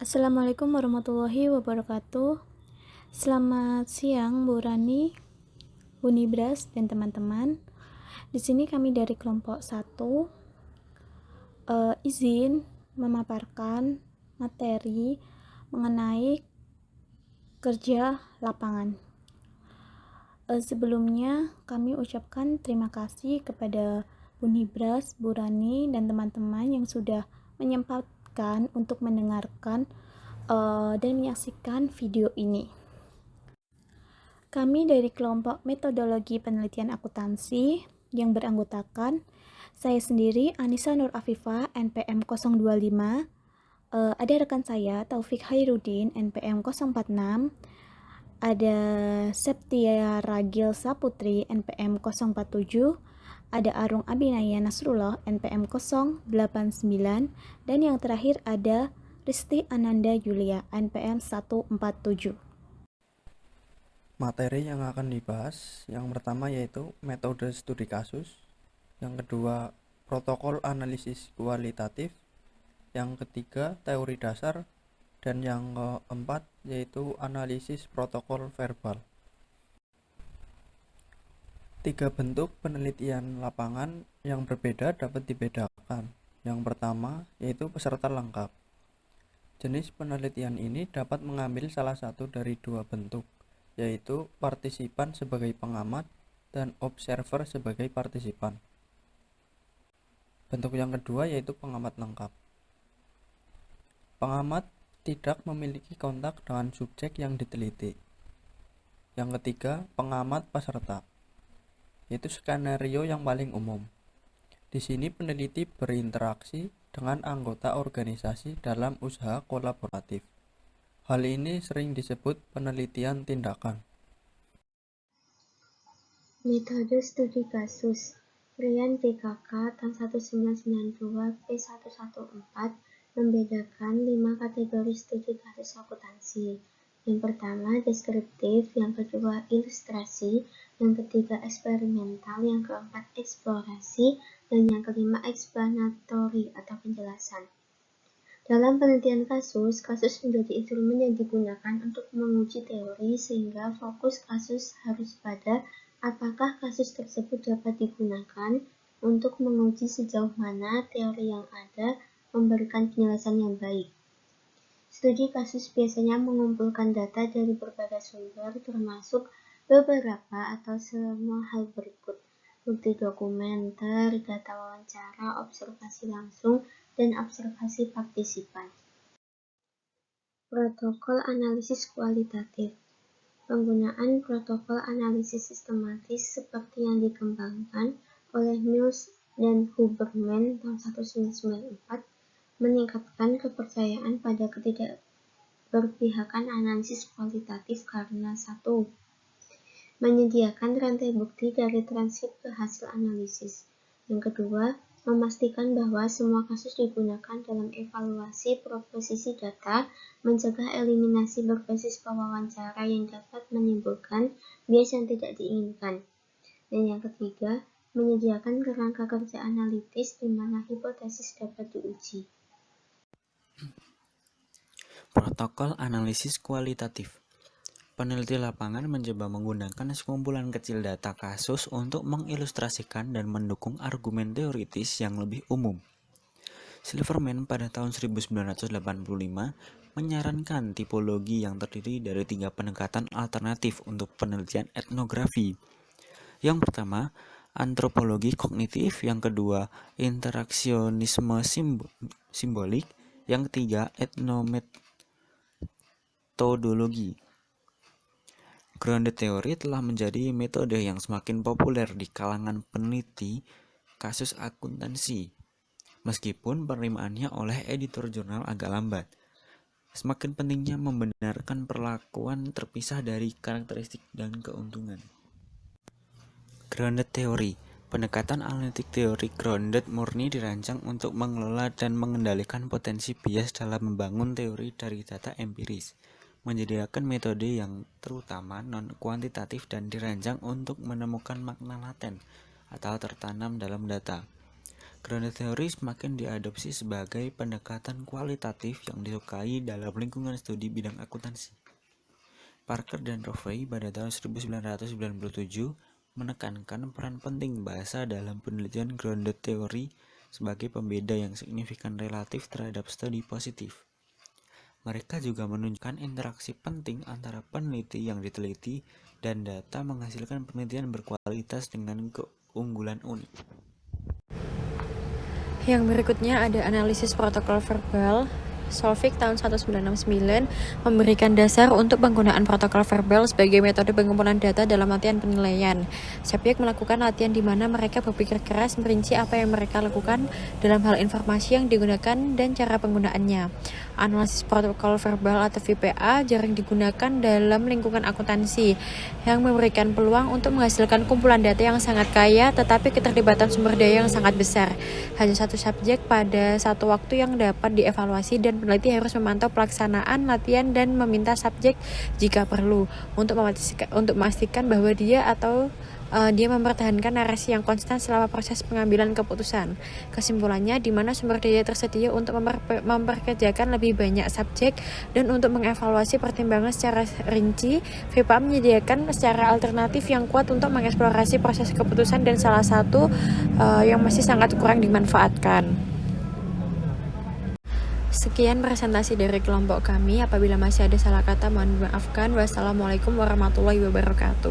Assalamualaikum warahmatullahi wabarakatuh. Selamat siang Bu Rani, Bu Nibras, dan teman-teman. Di sini kami dari kelompok 1 izin memaparkan materi mengenai kerja lapangan. Sebelumnya kami ucapkan terima kasih kepada Bu Nibras, Bu Rani, dan teman-teman yang sudah menyempatkan untuk mendengarkan dan menyaksikan video ini. Kami dari kelompok metodologi penelitian akuntansi yang beranggotakan saya sendiri Anissa Nur Afifah NPM 025, ada rekan saya Taufik Hairudin NPM 046, ada Septia Ragil Saputri NPM 047, ada Arung Abinaya Nasrullah NPM 089, dan yang terakhir ada Risti Ananda Yulia NPM 147. Materi yang akan dibahas yang pertama yaitu metode studi kasus, yang kedua protokol analisis kualitatif, yang ketiga teori dasar, dan yang keempat yaitu analisis protokol verbal. Tiga bentuk penelitian lapangan yang berbeda dapat dibedakan. Yang pertama yaitu peserta lengkap. Jenis penelitian ini dapat mengambil salah satu dari dua bentuk, yaitu partisipan sebagai pengamat dan observer sebagai partisipan. Bentuk yang kedua yaitu pengamat lengkap. Pengamat tidak memiliki kontak dengan subjek yang diteliti. Yang ketiga, pengamat peserta, yaitu skenario yang paling umum. Di sini peneliti berinteraksi dengan anggota organisasi dalam usaha kolaboratif. Hal ini sering disebut penelitian tindakan. Metode studi kasus Rian PKK tahun 1992 P114 membedakan 5 kategori studi kasus akuntansi. Yang pertama deskriptif, yang kedua ilustrasi, yang ketiga eksperimental, yang keempat eksplorasi, dan yang kelima explanatory atau penjelasan. Dalam penelitian kasus menjadi instrumen yang digunakan untuk menguji teori sehingga fokus kasus harus pada apakah kasus tersebut dapat digunakan untuk menguji sejauh mana teori yang ada memberikan penjelasan yang baik. Studi kasus biasanya mengumpulkan data dari berbagai sumber termasuk beberapa atau semua hal berikut: bukti dokumenter, data wawancara, observasi langsung, dan observasi partisipan. Protokol analisis kualitatif. Penggunaan protokol analisis sistematis seperti yang dikembangkan oleh Mills dan Huberman tahun 1994 meningkatkan kepercayaan pada ketidakberpihakan analisis kualitatif karena 1. Menyediakan rantai bukti dari transkrip ke hasil analisis. Yang kedua, memastikan bahwa semua kasus digunakan dalam evaluasi proposisi data, mencegah eliminasi berbasis pewawancara yang dapat menimbulkan bias yang tidak diinginkan. Dan yang ketiga, menyediakan kerangka kerja analitis di mana hipotesis dapat diuji. Protokol analisis kualitatif. Peneliti lapangan mencoba menggunakan sekumpulan kecil data kasus untuk mengilustrasikan dan mendukung argumen teoritis yang lebih umum. Silverman pada tahun 1985 menyarankan tipologi yang terdiri dari 3 pendekatan alternatif untuk penelitian etnografi. Yang pertama, antropologi kognitif, yang kedua, interaksionisme simbolik, yang ketiga, etnometodologi. Grounded theory telah menjadi metode yang semakin populer di kalangan peneliti kasus akuntansi. Meskipun penerimaannya oleh editor jurnal agak lambat, semakin pentingnya membenarkan perlakuan terpisah dari karakteristik dan keuntungan. Grounded theory. Pendekatan analitik teori grounded murni dirancang untuk mengelola dan mengendalikan potensi bias dalam membangun teori dari data empiris, menyediakan metode yang terutama non-kuantitatif dan dirancang untuk menemukan makna laten atau tertanam dalam data. Grounded theory semakin diadopsi sebagai pendekatan kualitatif yang disukai dalam lingkungan studi bidang akuntansi. Parker dan Rowe pada tahun 1997 menekankan peran penting bahasa dalam penelitian grounded theory sebagai pembeda yang signifikan relatif terhadap studi positif. Mereka juga menunjukkan interaksi penting antara peneliti yang diteliti dan data menghasilkan penelitian berkualitas dengan keunggulan unik. Yang berikutnya ada analisis protokol verbal. Solvik tahun 1969 memberikan dasar untuk penggunaan protokol verbal sebagai metode pengumpulan data dalam latihan penilaian. Subjek melakukan latihan di mana mereka berpikir keras merinci apa yang mereka lakukan dalam hal informasi yang digunakan dan cara penggunaannya. Analisis protokol verbal atau VPA jarang digunakan dalam lingkungan akuntansi yang memberikan peluang untuk menghasilkan kumpulan data yang sangat kaya tetapi keterlibatan sumber daya yang sangat besar. Hanya satu subjek pada satu waktu yang dapat dievaluasi dan peneliti harus memantau pelaksanaan latihan dan meminta subjek jika perlu untuk memastikan bahwa dia mempertahankan narasi yang konstan selama proses pengambilan keputusan. Kesimpulannya, di mana sumber daya tersedia untuk memperkerjakan lebih banyak subjek dan untuk mengevaluasi pertimbangan secara rinci, VPA menyediakan secara alternatif yang kuat untuk mengeksplorasi proses keputusan dan salah satu yang masih sangat kurang dimanfaatkan. Sekian presentasi dari kelompok kami. Apabila masih ada salah kata, mohon dimaafkan. Wassalamualaikum warahmatullahi wabarakatuh.